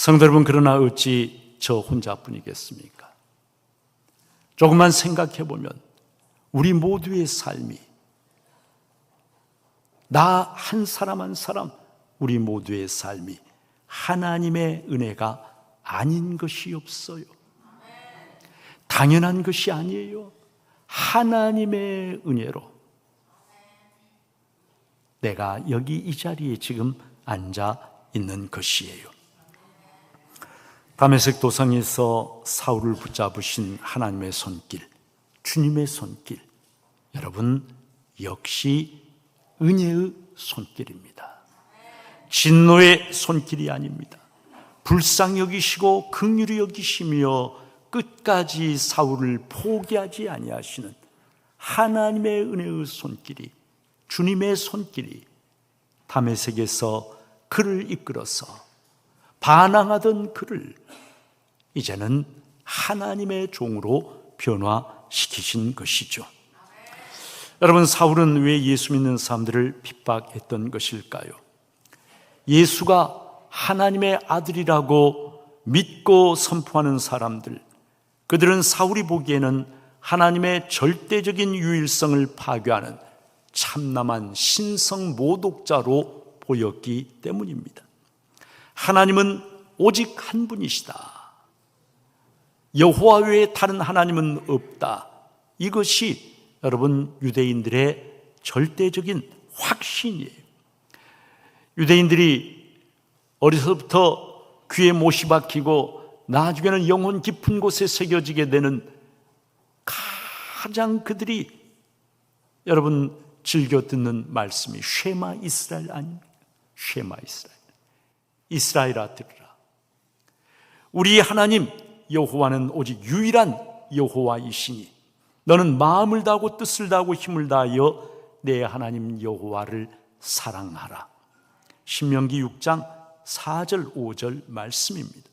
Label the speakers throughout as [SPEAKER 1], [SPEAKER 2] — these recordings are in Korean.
[SPEAKER 1] 성도 여러분, 그러나 어찌 저 혼자뿐이겠습니까? 조금만 생각해 보면 우리 모두의 삶이, 나 한 사람 한 사람, 우리 모두의 삶이 하나님의 은혜가 아닌 것이 없어요. 당연한 것이 아니에요. 하나님의 은혜로 내가 여기 이 자리에 지금 앉아 있는 것이에요. 다메섹 도상에서 사울을 붙잡으신 하나님의 손길, 주님의 손길, 여러분 역시 은혜의 손길입니다. 진노의 손길이 아닙니다. 불쌍히 여기시고 긍휼히 여기시며 끝까지 사울을 포기하지 아니하시는 하나님의 은혜의 손길이, 주님의 손길이 다메섹에서 그를 이끌어서 반항하던 그를 이제는 하나님의 종으로 변화시키신 것이죠. 여러분, 사울은 왜 예수 믿는 사람들을 핍박했던 것일까요? 예수가 하나님의 아들이라고 믿고 선포하는 사람들, 그들은 사울이 보기에는 하나님의 절대적인 유일성을 파괴하는 참남한 신성 모독자로 보였기 때문입니다. 하나님은 오직 한 분이시다. 여호와 외에 다른 하나님은 없다. 이것이 여러분 유대인들의 절대적인 확신이에요. 유대인들이 어려서부터 귀에 못이 박히고 나중에는 영혼 깊은 곳에 새겨지게 되는 가장 그들이 여러분 즐겨 듣는 말씀이 쉐마 이스라엘 아닙니까? 쉐마 이스라엘. 이스라엘아 들으라. 우리 하나님 여호와는 오직 유일한 여호와이시니 너는 마음을 다하고 뜻을 다하고 힘을 다하여 내 하나님 여호와를 사랑하라. 신명기 6장 4절 5절 말씀입니다.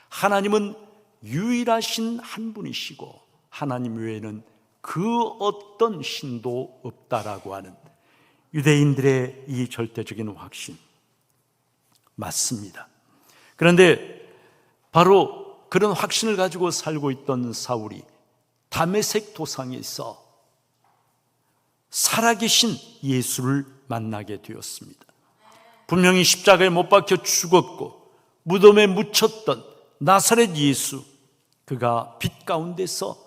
[SPEAKER 1] 하나님은 유일하신 한 분이시고 하나님 외에는 그 어떤 신도 없다라고 하는 유대인들의 이 절대적인 확신 맞습니다. 그런데 바로 그런 확신을 가지고 살고 있던 사울이 다메섹 도상에서 살아계신 예수를 만나게 되었습니다. 분명히 십자가에 못 박혀 죽었고 무덤에 묻혔던 나사렛 예수, 그가 빛 가운데서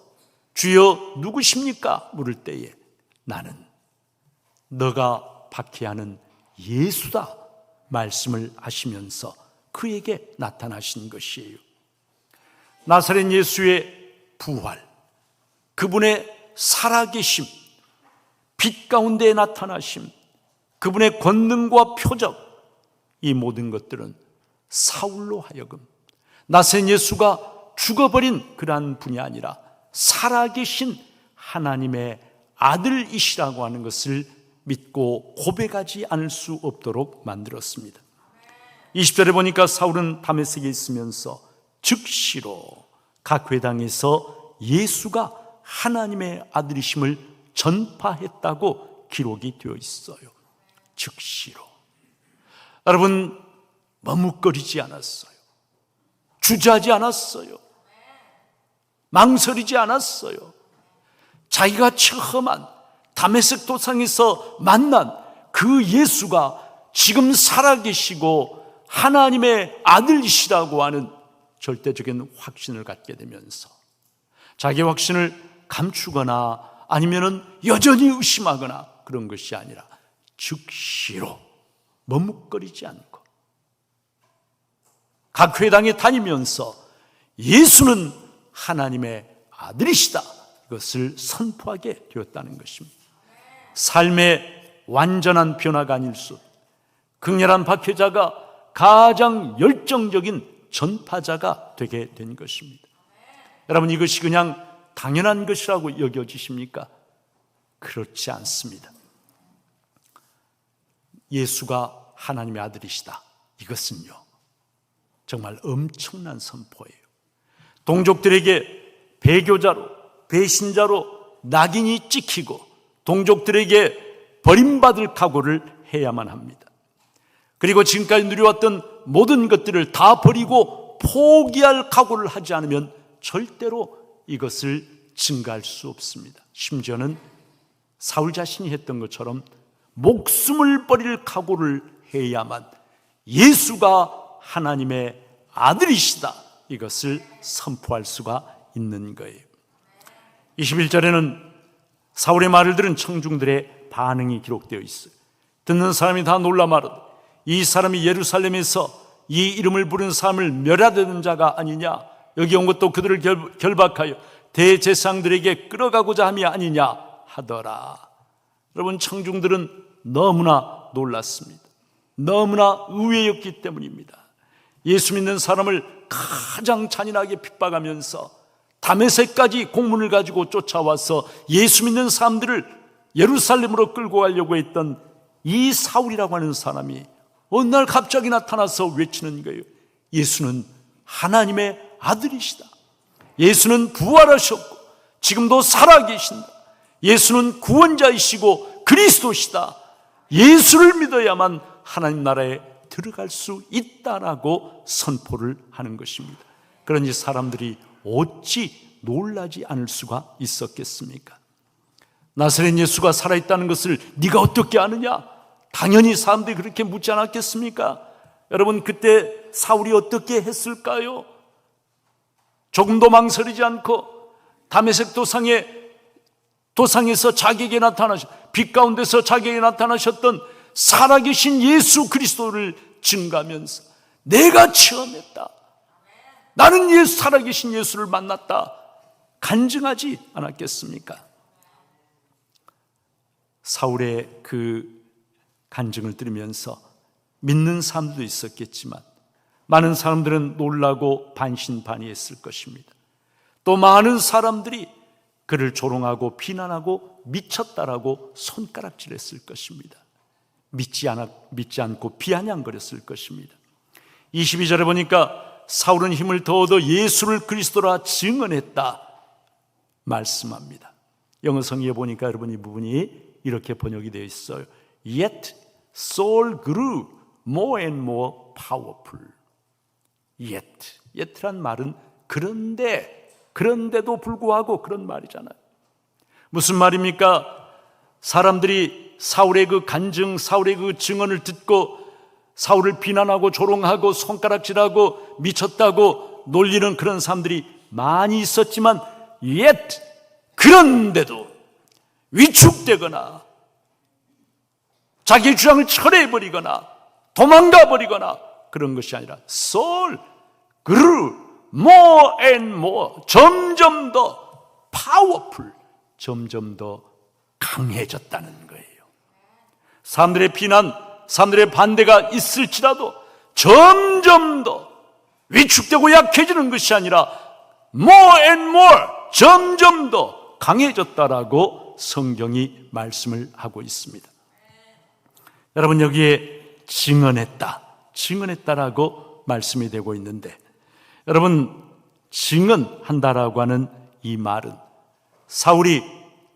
[SPEAKER 1] 주여 누구십니까? 물을 때에 나는 너가 박해하는 예수다 말씀을 하시면서 그에게 나타나신 것이에요. 나사렛 예수의 부활, 그분의 살아계심, 빛 가운데 나타나심, 그분의 권능과 표적, 이 모든 것들은 사울로 하여금 나사렛 예수가 죽어버린 그러한 분이 아니라 살아계신 하나님의 아들이시라고 하는 것을 믿고 고백하지 않을 수 없도록 만들었습니다. 20절에 보니까 사울은 다메섹에 있으면서 즉시로 각 회당에서 예수가 하나님의 아들이심을 전파했다고 기록이 되어 있어요. 즉시로. 여러분, 머뭇거리지 않았어요. 주저하지 않았어요. 망설이지 않았어요. 자기가 처음한 다메섹 도상에서 만난 그 예수가 지금 살아계시고 하나님의 아들이시라고 하는 절대적인 확신을 갖게 되면서 자기의 확신을 감추거나 아니면은 여전히 의심하거나 그런 것이 아니라 즉시로 머뭇거리지 않고 각 회당에 다니면서 예수는 하나님의 아들이시다, 이것을 선포하게 되었다는 것입니다. 삶의 완전한 변화가 아닐 수, 극렬한 박해자가 가장 열정적인 전파자가 되게 된 것입니다. 여러분, 이것이 그냥 당연한 것이라고 여겨지십니까? 그렇지 않습니다. 예수가 하나님의 아들이시다, 이것은요 정말 엄청난 선포예요. 동족들에게 배교자로, 배신자로 낙인이 찍히고 동족들에게 버림받을 각오를 해야만 합니다. 그리고 지금까지 누려왔던 모든 것들을 다 버리고 포기할 각오를 하지 않으면 절대로 이것을 증가할 수 없습니다. 심지어는 사울 자신이 했던 것처럼 목숨을 버릴 각오를 해야만 예수가 하나님의 아들이시다, 이것을 선포할 수가 있는 거예요. 21절에는 사울의 말을 들은 청중들의 반응이 기록되어 있어요. 듣는 사람이 다 놀라 말하되 이 사람이 예루살렘에서 이 이름을 부르는 사람을 멸하려는 자가 아니냐, 여기 온 것도 그들을 결박하여 대제사장들에게 끌어가고자 함이 아니냐 하더라. 여러분, 청중들은 너무나 놀랐습니다. 너무나 의외였기 때문입니다. 예수 믿는 사람을 가장 잔인하게 핍박하면서 다메섹까지 공문을 가지고 쫓아와서 예수 믿는 사람들을 예루살렘으로 끌고 가려고 했던 이 사울이라고 하는 사람이 어느 날 갑자기 나타나서 외치는 거예요. 예수는 하나님의 아들이시다. 예수는 부활하셨고 지금도 살아계신다. 예수는 구원자이시고 그리스도시다. 예수를 믿어야만 하나님 나라에 들어갈 수 있다라고 선포를 하는 것입니다. 그러니 사람들이 어찌 놀라지 않을 수가 있었겠습니까? 나사렛 예수가 살아있다는 것을 네가 어떻게 아느냐? 당연히 사람들이 그렇게 묻지 않았겠습니까? 여러분, 그때 사울이 어떻게 했을까요? 조금도 망설이지 않고 다메섹 도상에서 자기에게 빛 가운데서 자기에게 나타나셨던 살아계신 예수 그리스도를 증거하면서 내가 체험했다, 나는 살아계신 예수를 만났다, 간증하지 않았겠습니까? 사울의 그 간증을 들으면서 믿는 사람도 있었겠지만 많은 사람들은 놀라고 반신반의했을 것입니다. 또 많은 사람들이 그를 조롱하고 비난하고 미쳤다라고 손가락질했을 것입니다. 믿지 않고 비아냥거렸을 것입니다. 22절에 보니까 사울은 힘을 더 얻어 예수를 그리스도라 증언했다 말씀합니다. 영어 성경에 보니까 여러분 이 부분이 이렇게 번역이 되어 있어요. Yet Saul grew more and more powerful. yet란 말은 그런데도 불구하고 그런 말이잖아요. 무슨 말입니까? 사람들이 사울의 그 간증, 사울의 그 증언을 듣고 사울을 비난하고 조롱하고 손가락질하고 미쳤다고 놀리는 그런 사람들이 많이 있었지만 그런데도 위축되거나 자기의 주장을 철회해버리거나 도망가버리거나 그런 것이 아니라 Saul grew more and more, 점점 더 powerful, 점점 더 강해졌다는 거예요. 사람들의 비난, 사람들의 반대가 있을지라도 점점 더 위축되고 약해지는 것이 아니라 more and more, 점점 더 강해졌다라고 성경이 말씀을 하고 있습니다. 여러분, 여기에 증언했다라고 말씀이 되고 있는데, 여러분, 증언한다라고 하는 이 말은 사울이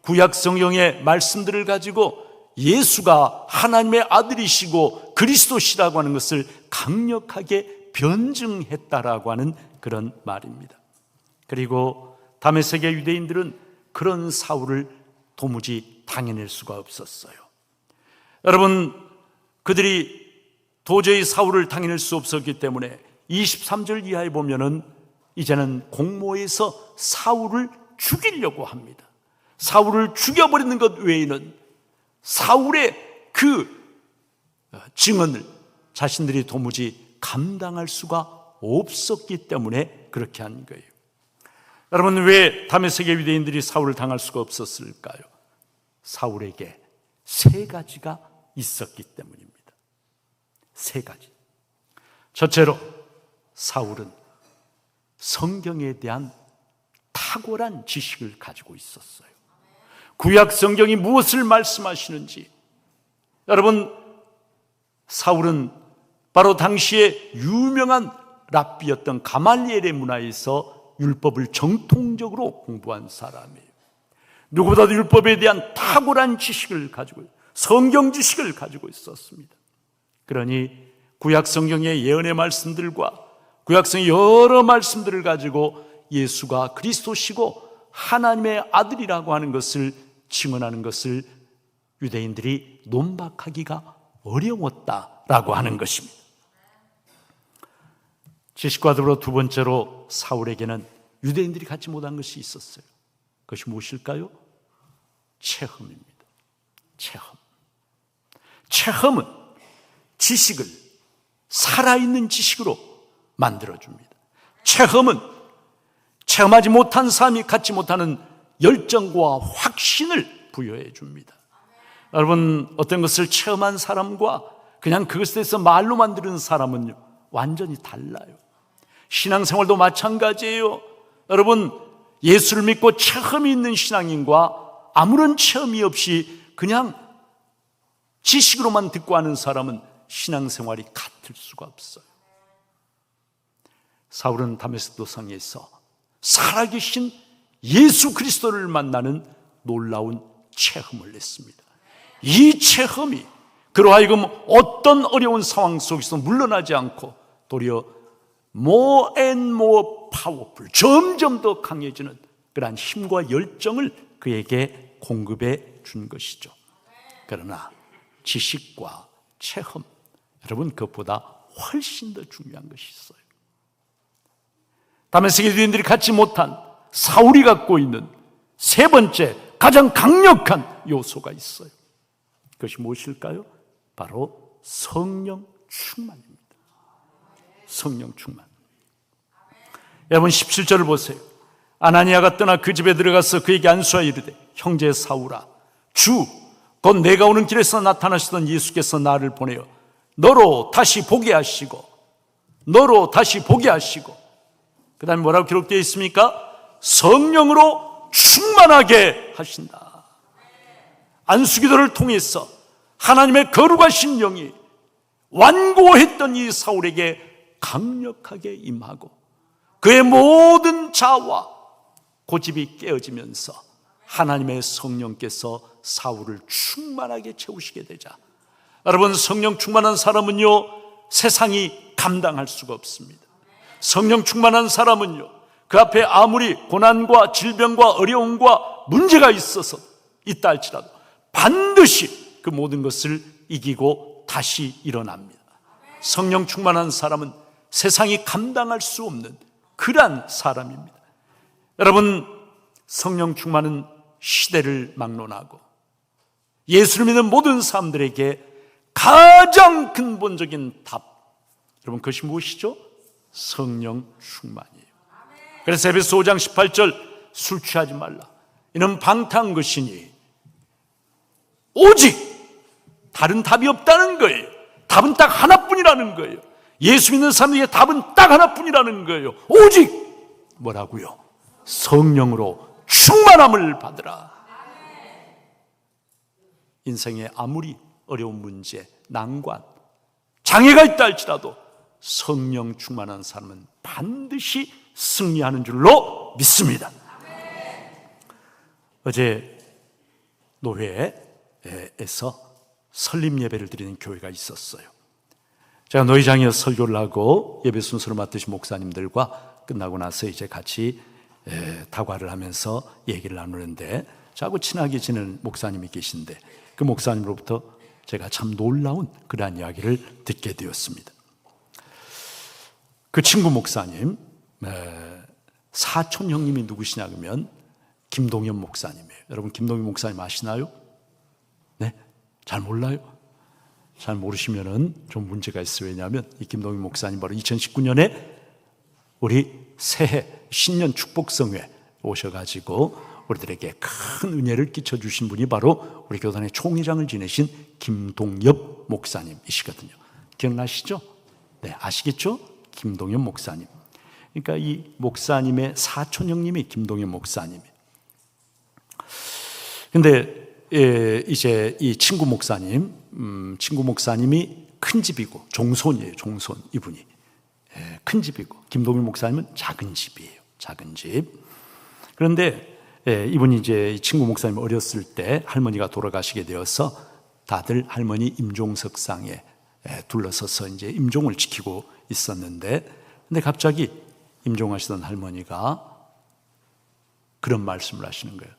[SPEAKER 1] 구약 성경의 말씀들을 가지고 예수가 하나님의 아들이시고 그리스도시라고 하는 것을 강력하게 변증했다라고 하는 그런 말입니다. 그리고 다메섹의 유대인들은 그런 사울을 도무지 당해낼 수가 없었어요. 여러분, 그들이 도저히 사울을 당해낼 수 없었기 때문에 23절 이하에 보면은 이제는 공모해서 사울을 죽이려고 합니다. 사울을 죽여버리는 것 외에는 사울의 그 증언을 자신들이 도무지 감당할 수가 없었기 때문에 그렇게 한 거예요. 여러분, 왜 다메섹의 유대인들이 사울을 당할 수가 없었을까요? 사울에게 세 가지가 있었기 때문입니다. 세 가지. 첫째로, 사울은 성경에 대한 탁월한 지식을 가지고 있었어요. 구약 성경이 무엇을 말씀하시는지, 여러분, 사울은 바로 당시에 유명한 랍비였던 가말리엘의 문화에서 율법을 정통적으로 공부한 사람이에요. 누구보다도 율법에 대한 탁월한 지식을 가지고, 성경 지식을 가지고 있었습니다. 그러니 구약 성경의 예언의 말씀들과 구약 성경의 여러 말씀들을 가지고 예수가 그리스도시고 하나님의 아들이라고 하는 것을 증언하는 것을 유대인들이 논박하기가 어려웠다라고 하는 것입니다. 지식과 더불어 두 번째로 사울에게는 유대인들이 갖지 못한 것이 있었어요. 그것이 무엇일까요? 체험입니다. 체험은 지식을 살아있는 지식으로 만들어줍니다. 체험은 체험하지 못한 사람이 갖지 못하는 열정과 확신을 부여해 줍니다. 여러분, 어떤 것을 체험한 사람과 그냥 그것에 대해서 말로만 들은 사람은 완전히 달라요. 신앙생활도 마찬가지예요. 여러분, 예수를 믿고 체험이 있는 신앙인과 아무런 체험이 없이 그냥 지식으로만 듣고 하는 사람은 신앙생활이 같을 수가 없어요. 사울은 다메섹 도상에서 살아계신 예수 그리스도를 만나는 놀라운 체험을 했습니다. 이 체험이 그로 하여금 어떤 어려운 상황 속에서 물러나지 않고 도리어 more and more powerful, 점점 더 강해지는 그러한 힘과 열정을 그에게 공급해 준 것이죠. 그러나 지식과 체험, 여러분, 그것보다 훨씬 더 중요한 것이 있어요. 다메섹 유대인들이 갖지 못한 사울이 갖고 있는 세 번째 가장 강력한 요소가 있어요. 그것이 무엇일까요? 바로 성령 충만입니다. 성령 충만. 여러분, 17절을 보세요. 아나니아가 떠나 그 집에 들어가서 그에게 안수하여 이르되, 형제 사울아, 주 곧 내가 오는 길에서 나타나시던 예수께서 나를 보내어 너로 다시 보게 하시고 그 다음에 뭐라고 기록되어 있습니까? 성령으로 충만하게 하신다. 안수기도를 통해서 하나님의 거룩하신 영이 완고했던 이 사울에게 강력하게 임하고 그의 모든 자아와 고집이 깨어지면서 하나님의 성령께서 사울을 충만하게 채우시게 되자, 여러분, 성령 충만한 사람은요, 세상이 감당할 수가 없습니다. 성령 충만한 사람은요, 그 앞에 아무리 고난과 질병과 어려움과 문제가 있다 할지라도 반드시 그 모든 것을 이기고 다시 일어납니다. 성령 충만한 사람은 세상이 감당할 수 없는 그러한 사람입니다. 여러분, 성령 충만은 시대를 막론하고 예수를 믿는 모든 사람들에게 가장 근본적인 답, 여러분, 그것이 무엇이죠? 성령 충만이에요. 그래서 에베소 5장 18절, 술 취하지 말라, 이는 방탕한 것이니, 오직 다른 답이 없다는 거예요. 답은 딱 하나뿐이라는 거예요. 예수 믿는 사람에게 답은 딱 하나뿐이라는 거예요. 오직 뭐라고요? 성령으로 충만함을 받으라. 인생에 아무리 어려운 문제, 난관, 장애가 있다 할지라도 성령 충만한 사람은 반드시 승리하는 줄로 믿습니다. 어제 노회에서 설립 예배를 드리는 교회가 있었어요. 제가 노회장에 설교를 하고 예배 순서를 맡으신 목사님들과 끝나고 나서 이제 같이 다과를 하면서 얘기를 나누는데, 저하고 친하게 지내는 목사님이 계신데 그 목사님으로부터 제가 참 놀라운 그러한 이야기를 듣게 되었습니다. 그 친구 목사님 사촌 형님이 누구시냐 그러면 김동현 목사님이에요. 여러분, 김동현 목사님 아시나요? 네? 잘 몰라요? 잘 모르시면은 좀 문제가 있어요. 왜냐하면 이 김동현 목사님 바로 2019년에 우리 새해 신년 축복성회 오셔가지고 우리들에게 큰 은혜를 끼쳐주신 분이 바로 우리 교단의 총회장을 지내신 김동엽 목사님이시거든요. 기억나시죠? 네, 아시겠죠? 김동엽 목사님. 그러니까 이 목사님의 사촌 형님이 김동엽 목사님이에요. 근데 이제 이 친구 목사님이 큰 집이고 종손이에요. 종손, 이분이. 큰 집이고 김동일 목사님은 작은 집이에요. 작은 집. 그런데 이분이 이제 친구 목사님 어렸을 때 할머니가 돌아가시게 되어서 다들 할머니 임종석상에 둘러서서 이제 임종을 지키고 있었는데, 근데 갑자기 임종하시던 할머니가 그런 말씀을 하시는 거예요.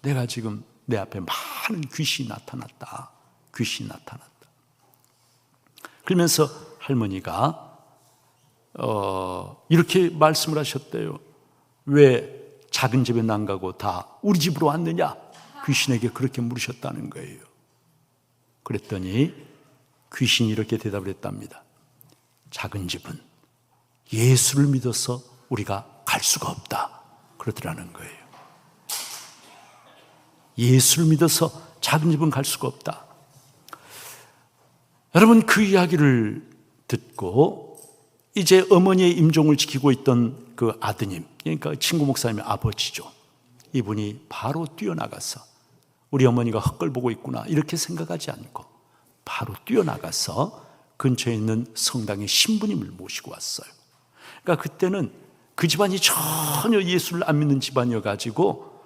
[SPEAKER 1] 내가 지금 내 앞에 많은 귀신이 나타났다. 귀신이 나타났다. 그러면서 할머니가 이렇게 말씀을 하셨대요. 왜 작은 집에 안 가고 다 우리 집으로 왔느냐? 귀신에게 그렇게 물으셨다는 거예요. 그랬더니 귀신이 이렇게 대답을 했답니다. 작은 집은 예수를 믿어서 우리가 갈 수가 없다. 그러더라는 거예요. 예수를 믿어서 작은 집은 갈 수가 없다. 여러분, 그 이야기를 듣고 이제 어머니의 임종을 지키고 있던 그 아드님, 그러니까 친구 목사님의 아버지죠. 이분이 바로 뛰어나가서 우리 어머니가 헛걸 보고 있구나 이렇게 생각하지 않고 바로 뛰어나가서 근처에 있는 성당의 신부님을 모시고 왔어요. 그러니까 그때는 그 집안이 전혀 예수를 안 믿는 집안이어가지고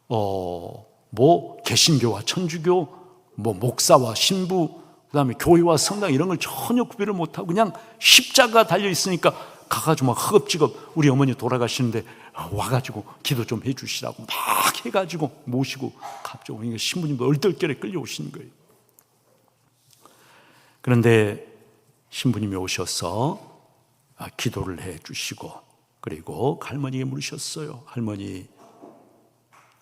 [SPEAKER 1] 뭐 개신교와 천주교, 뭐 목사와 신부, 그다음에 교회와 성당 이런 걸 전혀 구별을 못하고 그냥 십자가 달려 있으니까 가가지고 막 허겁지겁 우리 어머니 돌아가시는데 와가지고 기도 좀 해주시라고 막 해가지고 모시고 갑자기 신부님도 얼떨결에 끌려오시는 거예요. 그런데 신부님이 오셔서 기도를 해주시고 그리고 할머니에게 물으셨어요. 할머니,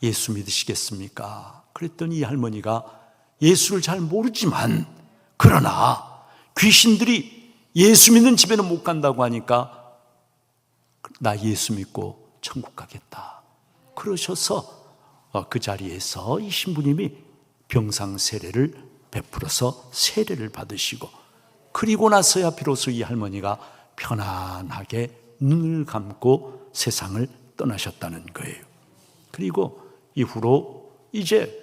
[SPEAKER 1] 예수 믿으시겠습니까? 그랬더니 이 할머니가 예수를 잘 모르지만 그러나 귀신들이 예수 믿는 집에는 못 간다고 하니까 나 예수 믿고 천국 가겠다. 그러셔서 그 자리에서 이 신부님이 병상 세례를 베풀어서 세례를 받으시고 그리고 나서야 비로소 이 할머니가 편안하게 눈을 감고 세상을 떠나셨다는 거예요. 그리고 이후로 이제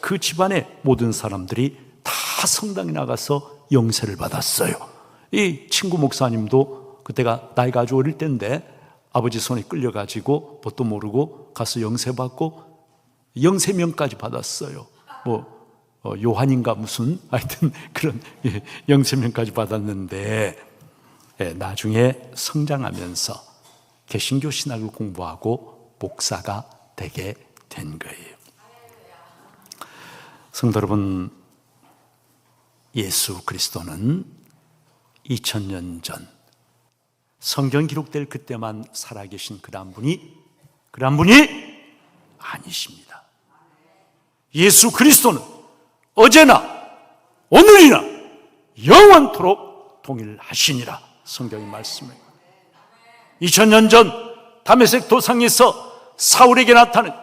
[SPEAKER 1] 그 집안의 모든 사람들이 다 성당에 나가서 영세를 받았어요. 이 친구 목사님도 그때가 나이가 아주 어릴 때인데 아버지 손에 끌려가지고 뭣도 모르고 가서 영세 받고 영세명까지 받았어요. 뭐 요한인가 무슨 하여튼 그런 영세명까지 받았는데 나중에 성장하면서 개신교 신학을 공부하고 목사가 되게 된 거예요. 성도 여러분, 예수 그리스도는 2000년 전 성경 기록될 그때만 살아계신 그런 분이 아니십니다. 예수 그리스도는 어제나 오늘이나 영원토록 동일하시니라 성경이 말씀해요. 2000년 전 다메섹 도상에서 사울에게 나타난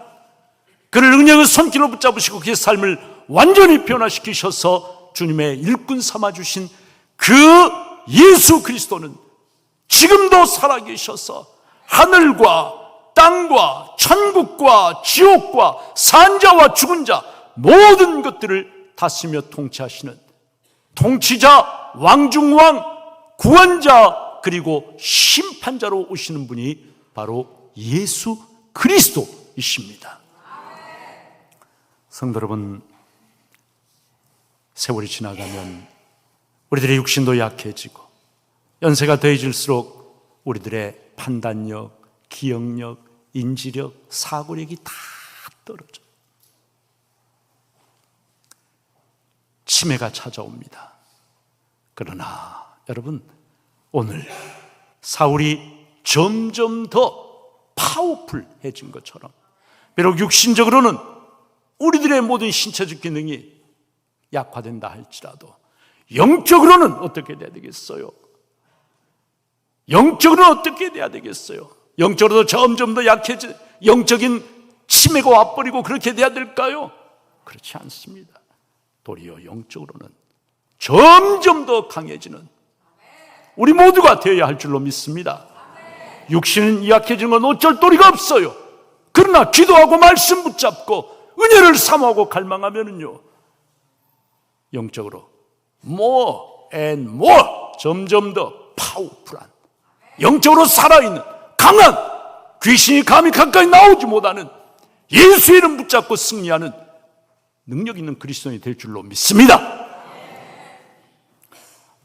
[SPEAKER 1] 그를 능력의 손길로 붙잡으시고 그의 삶을 완전히 변화시키셔서 주님의 일꾼 삼아주신 그 예수 그리스도는 지금도 살아계셔서 하늘과 땅과 천국과 지옥과 산자와 죽은 자 모든 것들을 다스리며 통치하시는 통치자, 왕중왕, 구원자 그리고 심판자로 오시는 분이 바로 예수 그리스도이십니다. 성도 여러분, 세월이 지나가면 우리들의 육신도 약해지고 연세가 더해질수록 우리들의 판단력, 기억력, 인지력, 사고력이 다 떨어져요. 치매가 찾아옵니다. 그러나 여러분, 오늘 사울이 점점 더 파워풀해진 것처럼 비록 육신적으로는 우리들의 모든 신체적 기능이 약화된다 할지라도 영적으로는 어떻게 돼야 되겠어요? 영적으로는 어떻게 돼야 되겠어요? 영적으로도 점점 더 약해져 영적인 치매가 와버리고 그렇게 돼야 될까요? 그렇지 않습니다. 도리어 영적으로는 점점 더 강해지는 우리 모두가 되어야 할 줄로 믿습니다. 육신은 약해지는 건 어쩔 도리가 없어요. 그러나 기도하고 말씀 붙잡고 은혜를 사모하고 갈망하면은요, 영적으로 more and more 점점 더 파워풀한 영적으로 살아있는 강한, 귀신이 감히 가까이 나오지 못하는 예수 이름 붙잡고 승리하는 능력 있는 그리스도인이 될 줄로 믿습니다.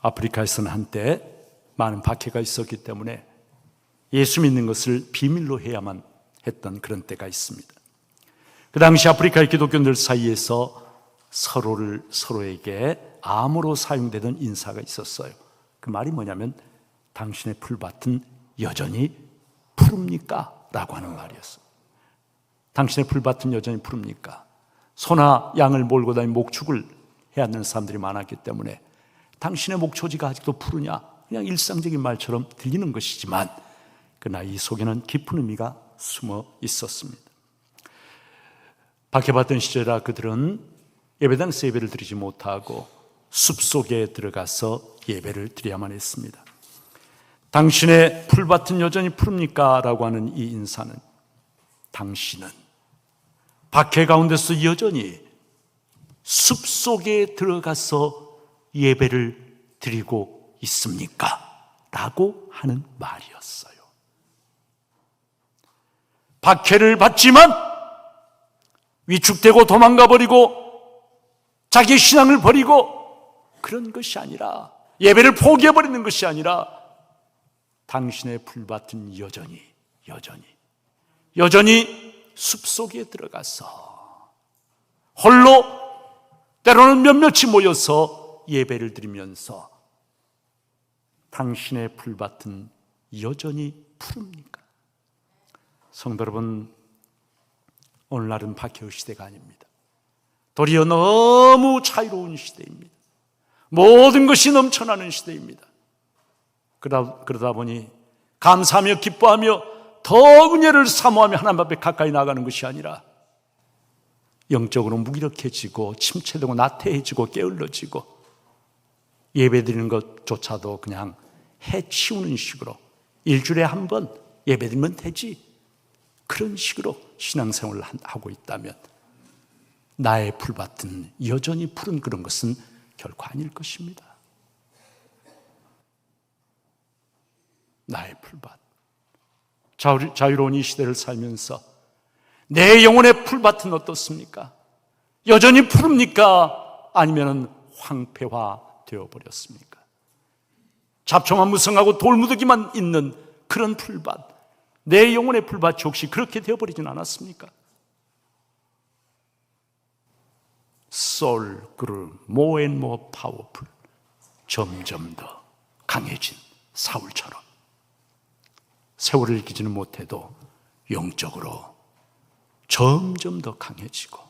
[SPEAKER 1] 아프리카에서는 한때 많은 박해가 있었기 때문에 예수 믿는 것을 비밀로 해야만 했던 그런 때가 있습니다. 그 당시 아프리카의 기독교인들 사이에서 서로에게 암으로 사용되던 인사가 있었어요. 그 말이 뭐냐면 당신의 풀밭은 여전히 푸릅니까? 라고 하는 말이었어요. 당신의 풀밭은 여전히 푸릅니까? 소나 양을 몰고 다니는 목축을 해야 하는 사람들이 많았기 때문에 당신의 목초지가 아직도 푸르냐? 그냥 일상적인 말처럼 들리는 것이지만 그러나 이 속에는 깊은 의미가 숨어 있었습니다. 박해받던 시절이라 그들은 예배당에서 예배를 드리지 못하고 숲속에 들어가서 예배를 드려야만 했습니다. 당신의 풀밭은 여전히 푸릅니까? 라고 하는 이 인사는 당신은 박해 가운데서 여전히 숲속에 들어가서 예배를 드리고 있습니까? 라고 하는 말이었어요. 박해를 받지만 위축되고 도망가 버리고 자기 신앙을 버리고 그런 것이 아니라, 예배를 포기해 버리는 것이 아니라 당신의 풀밭은 여전히 숲속에 들어가서 홀로 때로는 몇몇이 모여서 예배를 드리면서 당신의 풀밭은 여전히 푸릅니까? 성도 여러분, 오늘날은 박해의 시대가 아닙니다. 도리어 너무 자유로운 시대입니다. 모든 것이 넘쳐나는 시대입니다. 그러다 보니 감사하며 기뻐하며 더 은혜를 사모하며 하나님 앞에 가까이 나가는 것이 아니라 영적으로 무기력해지고 침체되고 나태해지고 게을러지고 예배드리는 것조차도 그냥 해치우는 식으로 일주일에 한 번 예배드리면 되지, 그런 식으로 신앙생활을 하고 있다면 나의 풀밭은 여전히 푸른 그런 것은 결코 아닐 것입니다. 나의 풀밭, 자유로운 이 시대를 살면서 내 영혼의 풀밭은 어떻습니까? 여전히 푸릅니까? 아니면 황폐화 되어버렸습니까? 잡초만 무성하고 돌무더기만 있는 그런 풀밭, 내 영혼의 풀밭이 혹시 그렇게 되어버리진 않았습니까? Soul grew more and more powerful. 점점 더 강해진 사울처럼 세월을 이기지는 못해도 영적으로 점점 더 강해지고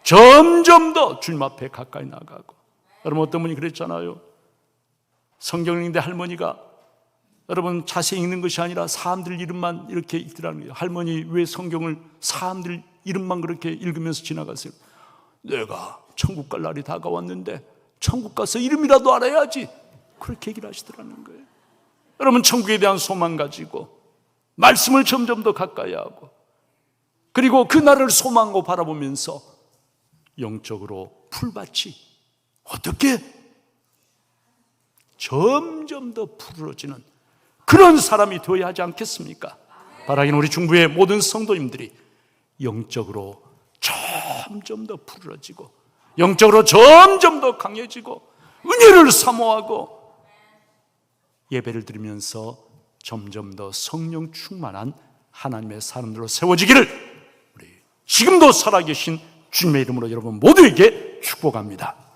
[SPEAKER 1] 점점 더 주님 앞에 가까이 나가고. 여러분, 어떤 분이 그랬잖아요. 성경을 읽는데 할머니가, 여러분, 자세히 읽는 것이 아니라 사람들 이름만 이렇게 읽더라는 거예요. 할머니, 왜 성경을 사람들 이름만 그렇게 읽으면서 지나가세요? 내가 천국 갈 날이 다가왔는데 천국 가서 이름이라도 알아야지, 그렇게 얘기를 하시더라는 거예요. 여러분, 천국에 대한 소망 가지고 말씀을 점점 더 가까이 하고, 그리고 그 날을 소망하고 바라보면서 영적으로 풀밭이 어떻게 점점 더 푸르러지는 그런 사람이 되어야 하지 않겠습니까? 바라기는 우리 중부의 모든 성도님들이 영적으로 점점 더 푸르러지고 영적으로 점점 더 강해지고 은혜를 사모하고 예배를 드리면서 점점 더 성령 충만한 하나님의 사람들로 세워지기를 우리 지금도 살아계신 주님의 이름으로 여러분 모두에게 축복합니다.